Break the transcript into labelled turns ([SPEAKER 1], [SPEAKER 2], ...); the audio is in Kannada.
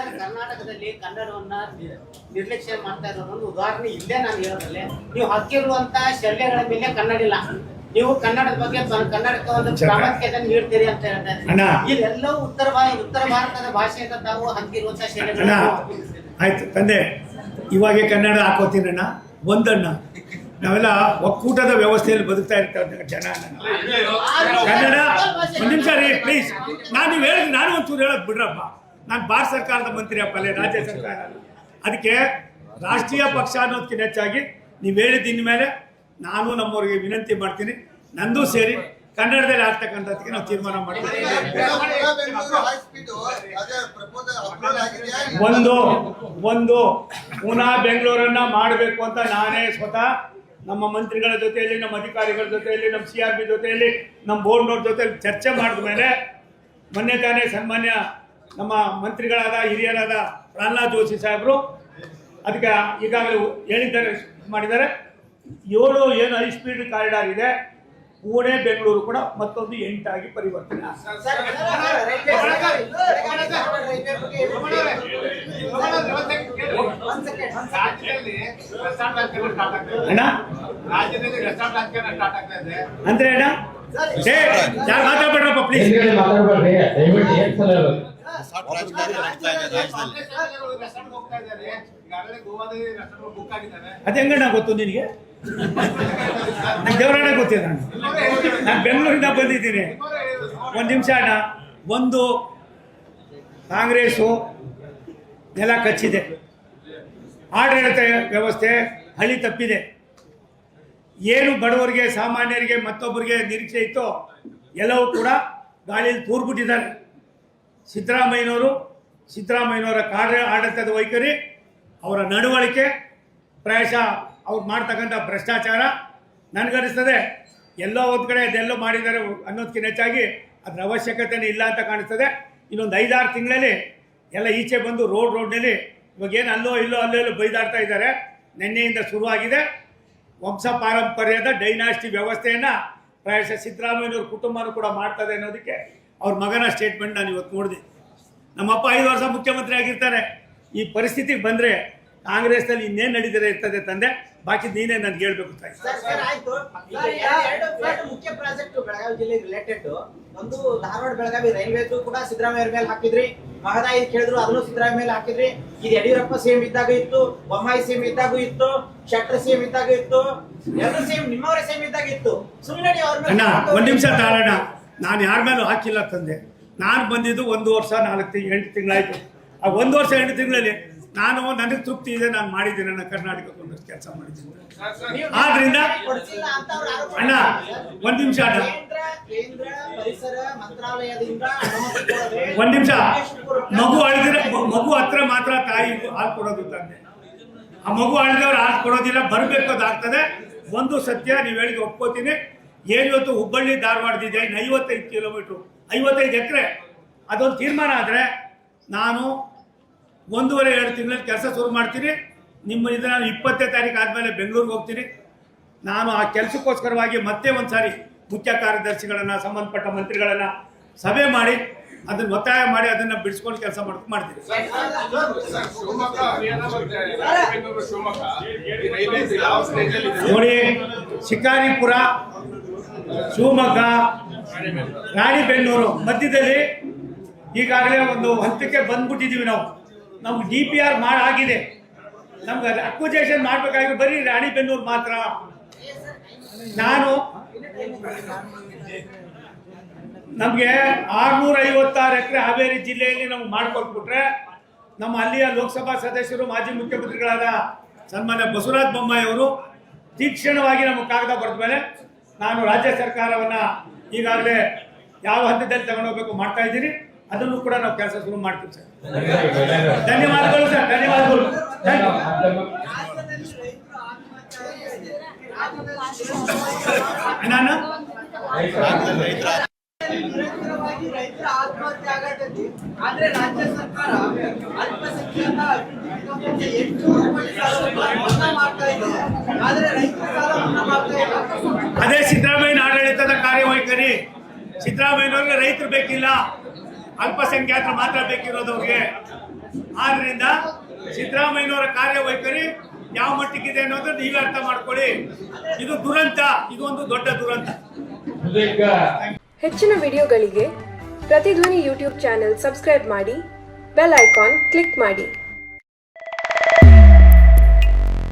[SPEAKER 1] ಸರ್, ಕರ್ನಾಟಕದಲ್ಲಿ ಕನ್ನಡವನ್ನ ನಿರ್ಲಕ್ಷ್ಯ ಮಾಡ್ತಾ ಇರೋದೊಂದು ಉದಾಹರಣೆ ಇಲ್ಲೇ ನಾನು ಹೇಳೋದಲ್ಲೇ. ನೀವು ಹಾಕಿರುವಂತ ಶಲ್ಯಗಳ ಮೇಲೆ ಕನ್ನಡ ಇಲ್ಲ. ನೀವು ಕನ್ನಡದ ಬಗ್ಗೆ ಕನ್ನಡಕ್ಕೆ ಒಂದು ಪ್ರಾಮುಖ್ಯತೆ ನೀಡ್ತೀರಿ ಅಂತ ಹೇಳ್ತಾ ಇದ್ದೀರಿ. ಇದೆಲ್ಲವೂ ಉತ್ತರ ಭಾರತದ ಭಾಷೆಯಿಂದ ತಾವು ಹಾಕಿರುವಂತ ಶಲ್ಯಗಳು.
[SPEAKER 2] ಆಯ್ತು ತಂದೆ, ಇವಾಗೆ ಕನ್ನಡ ಹಾಕೋತೀನಣ್ಣ. ಒಂದಣ್ಣ, ನಾವೆಲ್ಲ ಒಕ್ಕೂಟದ ವ್ಯವಸ್ಥೆಯಲ್ಲಿ ಬದುಕ್ತಾ ಇರ್ತೇವೆ ಜನ. ಕನ್ನಡ ಒಂದು ನಿಮಿಷ ರೀ ಪ್ಲೀಸ್. ನಾನು ನೀವು ಹೇಳಿದ್ರೆ ನಾನು ಒಂಚೂರು ಹೇಳೋದು ಬಿಡ್ರಪ್ಪ. ನಾನು ಭಾರತ ಸರ್ಕಾರದ ಮಂತ್ರಿ ಅಪ್ಪ, ಅಲ್ಲೇ ರಾಜ್ಯ ಸರ್ಕಾರ. ಅದಕ್ಕೆ ರಾಷ್ಟ್ರೀಯ ಪಕ್ಷ ಅನ್ನೋದಕ್ಕಿಂತ ಹೆಚ್ಚಾಗಿ ನೀವು ಹೇಳಿದ ಇನ್ಮೇಲೆ ನಾನು ನಮ್ಮವ್ರಿಗೆ ವಿನಂತಿ ಮಾಡ್ತೀನಿ, ನಂದು ಸೇರಿ ಕನ್ನಡದಲ್ಲಿ ಆಗ್ತಕ್ಕಂಥದಕ್ಕೆ ನಾವು ತೀರ್ಮಾನ ಮಾಡ್ತೀವಿ. ಒಂದು ಪುನಃ ಬೆಂಗಳೂರನ್ನ ಮಾಡಬೇಕು ಅಂತ ನಾನೇ ಸ್ವತಃ ನಮ್ಮ ಮಂತ್ರಿಗಳ ಜೊತೆಯಲ್ಲಿ, ನಮ್ಮ ಅಧಿಕಾರಿಗಳ ಜೊತೆಯಲ್ಲಿ, ನಮ್ಮ CRB ಜೊತೆಯಲ್ಲಿ, ನಮ್ಮ ಬೋರ್ಡ್ನವ್ರ ಜೊತೆಯಲ್ಲಿ ಚರ್ಚೆ ಮಾಡಿದ ಮೇಲೆ ಮೊನ್ನೆ ತಾನೇ ಸನ್ಮಾನ್ಯ ನಮ್ಮ ಮಂತ್ರಿಗಳಾದ ಹಿರಿಯರಾದ ಪ್ರಹ್ಲಾದ್ ಜೋಶಿ ಸಾಹೇಬರು ಅದಕ್ಕೆ ಈಗಾಗಲೇ ಹೇಳಿದ್ದಾರೆ, ಮಾಡಿದ್ದಾರೆ. 7 ಏನು ಹೈ ಸ್ಪೀಡ್ ಕಾರಿಡಾರ್ ಇದೆ, ಪುಣೆ ಬೆಂಗಳೂರು ಕೂಡ ಮತ್ತೊಂದು 8 ಆಗಿ ಪರಿವರ್ತನೆ. ಅಂದ್ರೆ ಅಣ್ಣ ಯಾರು ಮಾತಾಡ್ಬೇಡ್ರಪ್ಪ ಪ್ಲೀಸ್. ಅದ ಹೆಂಗಣ್ಣ ಗೊತ್ತು ನಿನಗೆ? ನಂಗೆ ದೇವರಣ್ಣ ಗೊತ್ತಿದೆ. ನಾನು ಬೆಂಗಳೂರಿಂದ ಬಂದಿದ್ದೀನಿ. ಒಂದು ನಿಮಿಷ ಅಣ್ಣ. ಒಂದು ಕಾಂಗ್ರೆಸ್ಸು ನೆಲ ಕಚ್ಚಿದೆ, ಆಡಳಿತ ವ್ಯವಸ್ಥೆ ಹಳಿ ತಪ್ಪಿದೆ. ಏನು ಬಡವರಿಗೆ, ಸಾಮಾನ್ಯರಿಗೆ, ಮತ್ತೊಬ್ಬರಿಗೆ ನಿರೀಕ್ಷೆ ಇತ್ತೋ ಎಲ್ಲವೂ ಕೂಡ ಗಾಳಿಯಲ್ಲಿ ತೂರ್ಬಿಟ್ಟಿದ್ದಾರೆ. ಸಿದ್ದರಾಮಯ್ಯನವರ ಆಡಳಿತದ ವೈಖರಿ, ಅವರ ನಡವಳಿಕೆ, ಪ್ರಾಯಶಃ ಅವ್ರು ಮಾಡ್ತಕ್ಕಂಥ ಭ್ರಷ್ಟಾಚಾರ ನನಗನ್ನಿಸ್ತದೆ ಎಲ್ಲೋ ಒಂದು ಕಡೆ ಅದೆಲ್ಲೋ ಮಾಡಿದ್ದಾರೆ ಅನ್ನೋದಕ್ಕಿಂತ ಹೆಚ್ಚಾಗಿ ಅದರ ಅವಶ್ಯಕತೆನೇ ಇಲ್ಲ ಅಂತ ಕಾಣಿಸ್ತದೆ. ಇನ್ನೊಂದು 5-6 ತಿಂಗಳಲ್ಲಿ ಎಲ್ಲ ಈಚೆ ಬಂದು ರೋಡ್ನಲ್ಲಿ ಇವಾಗೇನು ಅಲ್ಲೋ ಇಲ್ಲೋ ಬೈದಾಡ್ತಾ ಇದ್ದಾರೆ. ನಿನ್ನೆಯಿಂದ ಶುರುವಾಗಿದೆ ವಂಶ ಪಾರಂಪರ್ಯದ ಡೈನಾಸ್ಟಿ ವ್ಯವಸ್ಥೆಯನ್ನು ಪ್ರಾಯಶಃ ಸಿದ್ದರಾಮಯ್ಯನವ್ರ ಕುಟುಂಬನೂ ಕೂಡ ಮಾಡ್ತದೆ ಅನ್ನೋದಕ್ಕೆ ಅವ್ರ ಮಗನ ಸ್ಟೇಟ್ಮೆಂಟ್ ನಾನು ಇವತ್ತು ನೋಡಿದೆ. ನಮ್ಮಪ್ಪ 5 ವರ್ಷ ಮುಖ್ಯಮಂತ್ರಿ ಆಗಿರ್ತಾರೆ. ಈ ಪರಿಸ್ಥಿತಿಗೆ ಬಂದರೆ ಕಾಂಗ್ರೆಸ್ನಲ್ಲಿ ಇನ್ನೇನು ನಡೀತಾರೆ ಇರ್ತದೆ ತಂದೆ, ಬಾಕಿ ನೀನೇ ನನ್ಗೆ ಹೇಳ್ಬೇಕು.
[SPEAKER 3] ಮುಖ್ಯ ಪ್ರಾಜೆಕ್ಟ್ ಬೆಳಗಾವಿ ಜಿಲ್ಲೆ ರಿಲೇಟೆಡ್ ಒಂದು ಧಾರವಾಡ ಬೆಳಗಾವಿ ರೈಲ್ವೆದು ಕೂಡ ಸಿದ್ದರಾಮಯ್ಯ ಮೇಲೆ ಹಾಕಿದ್ರಿ. ಮಹದಾಯಿ ಕೇಳಿದ್ರು ಅದನ್ನು ಸಿದ್ದರಾಮಯ್ಯ ಮೇಲೆ ಹಾಕಿದ್ರಿ. ಇದು ಯಡಿಯೂರಪ್ಪ CM ಇದ್ದಾಗ ಇತ್ತು, ಬೊಮ್ಮಾಯಿ CM ಇದ್ದಾಗ ಇತ್ತು, ಶೆಟ್ಟರ್ CM ಇದ್ದಾಗ ಇತ್ತು, ಎರಡು CM ನಿಮ್ಮವರೇ CM ಇದ್ದಾಗ ಇತ್ತು. ಸುಮ್ಮನೆ
[SPEAKER 2] ಒಂದು ನಿಮಿಷ ತಾಳಣ್ಣ. ನಾನು ಯಾರ ಮೇಲೂ ಹಾಕಿಲ್ಲ ತಂದೆ. ನಾನು ಬಂದಿದ್ದು 1 ವರ್ಷ 8 ತಿಂಗಳಾಯ್ತು. ಆ 1 ವರ್ಷ 8 ತಿಂಗಳಲ್ಲಿ ನನಗೆ ತೃಪ್ತಿ ಇದೆ, ನಾನು ಮಾಡಿದ್ದೀನಿ. ನನ್ನ ಕರ್ನಾಟಕಕ್ಕೆ ಒಂದಷ್ಟು ಕೆಲಸ ಮಾಡಿದ್ದೀನಿ. ಆದ್ರಿಂದ ಅಣ್ಣ ಒಂದು ನಿಮಿಷ ಅಣ್ಣ, ಒಂದು ನಿಮಿಷ. ಮಗು ಹತ್ರ ಮಾತ್ರ ತಾಯಿ ಹಾಲು ಕೊಡೋದು ತಂದೆ. ಆ ಮಗು ಅಳಿದವ್ರು ಹಾಲು ಕೊಡೋದಿಲ್ಲ, ಬರಬೇಕು ಅದಾಗ್ತದೆ. ಒಂದು ಸತ್ಯ, ನೀವು ಹೇಳಿದ ಒಪ್ಕೋತೀನಿ. ಇವತ್ತು ಹುಬ್ಬಳ್ಳಿ ಧಾರವಾಡದಿದೆ 55 ಕಿಲೋಮೀಟ್ರು, 55 ಎಕರೆ. ಅದೊಂದು ತೀರ್ಮಾನ ಆದರೆ ನಾನು 1.5-2 ತಿಂಗಳಲ್ಲಿ ಕೆಲಸ ಶುರು ಮಾಡ್ತೀನಿ. ನಾನು 20ನೇ ತಾರೀಕು ಆದಮೇಲೆ ಬೆಂಗಳೂರಿಗೆ ಹೋಗ್ತೀನಿ. ನಾನು ಆ ಕೆಲಸಕ್ಕೋಸ್ಕರವಾಗಿ ಮತ್ತೆ ಒಂದು ಸಾರಿ ಮುಖ್ಯ ಕಾರ್ಯದರ್ಶಿಗಳನ್ನು, ಸಂಬಂಧಪಟ್ಟ ಮಂತ್ರಿಗಳನ್ನು ಸಭೆ ಮಾಡಿ ಅದನ್ನು ಒತ್ತಾಯ ಮಾಡಿ ಅದನ್ನು ಬಿಡಿಸ್ಕೊಂಡು ಕೆಲಸ ಮಾಡ್ತೀನಿ. ನೋಡಿ, ಶಿಕಾರಿಪುರ, ಶಿವಮೊಗ್ಗ, ರಾಣಿಬೆನ್ನೂರು ಮಧ್ಯದಲ್ಲಿ ಈಗಾಗಲೇ ಒಂದು ಹಂತಕ್ಕೆ ಬಂದ್ಬಿಟ್ಟಿದ್ದೀವಿ. ನಮ್ಗೆ DPR ಆಗಿದೆ. ನಮ್ಗೆ ಅಕ್ವಿಜೇಷನ್ ಮಾಡಬೇಕಾಗಿ ಬರೀ ರಾಣಿಬೆನ್ನೂರು ಮಾತ್ರ. ನಮಗೆ 656 ಎಕರೆ ಹಾವೇರಿ ಜಿಲ್ಲೆಯಲ್ಲಿ ನಮ್ಗೆ ಮಾಡಿಕೊಟ್ಬಿಟ್ರೆ, ನಮ್ಮ ಅಲ್ಲಿಯ ಲೋಕಸಭಾ ಸದಸ್ಯರು, ಮಾಜಿ ಮುಖ್ಯಮಂತ್ರಿಗಳಾದ ಸನ್ಮಾನ್ಯ ಬಸವರಾಜ ಬೊಮ್ಮಾಯಿ ಅವರು ತೀಕ್ಷ್ಣವಾಗಿ ನಮಗೆ ಕಾಗದ ಬರೆದ ಮೇಲೆ ನಾನು ರಾಜ್ಯ ಸರ್ಕಾರವನ್ನು ಈಗಾಗಲೇ ಯಾವ ಹಂತದಲ್ಲಿ ತಗೊಂಡೋಗ್ಬೇಕು ಮಾಡ್ತಾ ಇದ್ದೀನಿ. ಅದನ್ನು ಕೂಡ ನಾವು ಕೆಲಸ ಶುರು ಮಾಡ್ತೀವಿ ಸರ್. ಧನ್ಯವಾದಗಳು ಸರ್, ಧನ್ಯವಾದಗಳು. ನಾನು
[SPEAKER 3] ರೈತರ ಆತ್ಮಹತ್ಯೆ ಆಗತೈತಿ. ಆದ್ರೆ ರಾಜ್ಯ ಸರ್ಕಾರ ಅಲ್ಪಸಂಖ್ಯಾತ ಅಭಿವೃದ್ಧಿ ಮಾಡ್ತಾ ಇದೆ. ಆದ್ರೆ ರೈತರ ಸಾಲ ಮನ್ನಾ ಮಾಡ್ತಾ ಇಲ್ಲ.
[SPEAKER 2] ಅದೇ ಸಿದ್ದರಾಮಯ್ಯ ಆಡಳಿತದ ಕಾರ್ಯವೈಖರಿ. ಸಿದ್ದರಾಮಯ್ಯನವ್ರಿಗೆ ರೈತರು ಬೇಕಿಲ್ಲ, ಅಲ್ಪಸಂಖ್ಯಾತರು ಮಾತ್ರ ಬೇಕಿರೋದು ಅವ್ರಿಗೆ. ಆದ್ರಿಂದ ಸಿದ್ದರಾಮಯ್ಯನವರ ಕಾರ್ಯವೈಖರಿ ಯಾವ ಮಟ್ಟಕ್ಕಿದೆ ಅನ್ನೋದು ನೀವೇ ಅರ್ಥ ಮಾಡ್ಕೊಳ್ಳಿ. ಇದು ದುರಂತ, ಇದು ಒಂದು ದೊಡ್ಡ ದುರಂತ.
[SPEAKER 4] ಹೆಚ್ಚಿನ ವಿಡಿಯೋಗಳಿಗೆ ಪ್ರತಿಧ್ವನಿ ಯೂಟ್ಯೂಬ್ ಚಾನೆಲ್ ಸಬ್ಸ್ಕ್ರೈಬ್ ಮಾಡಿ, ಬೆಲ್ ಐಕಾನ್ ಕ್ಲಿಕ್ ಮಾಡಿ.